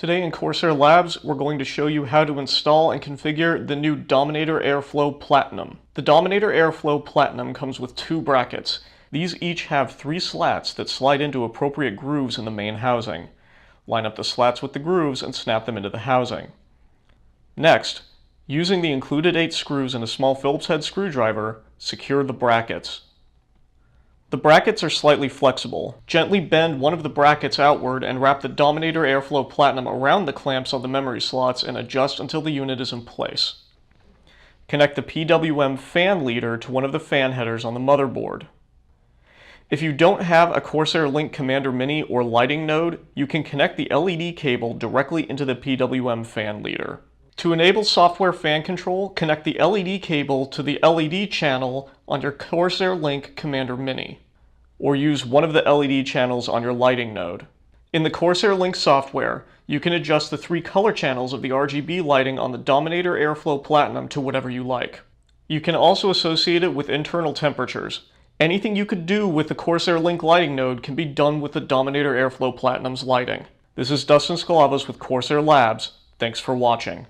Today in Corsair Labs, we're going to show you how to install and configure the new Dominator Airflow Platinum. The Dominator Airflow Platinum comes with two brackets. These each have 3 slats that slide into appropriate grooves in the main housing. Line up the slats with the grooves and snap them into the housing. Next, using the included 8 screws and a small Phillips head screwdriver, secure the brackets. The brackets are slightly flexible. Gently bend one of the brackets outward and wrap the Dominator Airflow Platinum around the clamps on the memory slots and adjust until the unit is in place. Connect the PWM fan leader to one of the fan headers on the motherboard. If you don't have a Corsair Link Commander Mini or lighting node, you can connect the LED cable directly into the PWM fan leader. To enable software fan control, connect the LED cable to the LED channel on your Corsair Link Commander Mini, or use one of the LED channels on your lighting node. In the Corsair Link software, you can adjust the 3 color channels of the RGB lighting on the Dominator Airflow Platinum to whatever you like. You can also associate it with internal temperatures. Anything you could do with the Corsair Link lighting node can be done with the Dominator Airflow Platinum's lighting. This is Dustin Scalavos with Corsair Labs. Thanks for watching.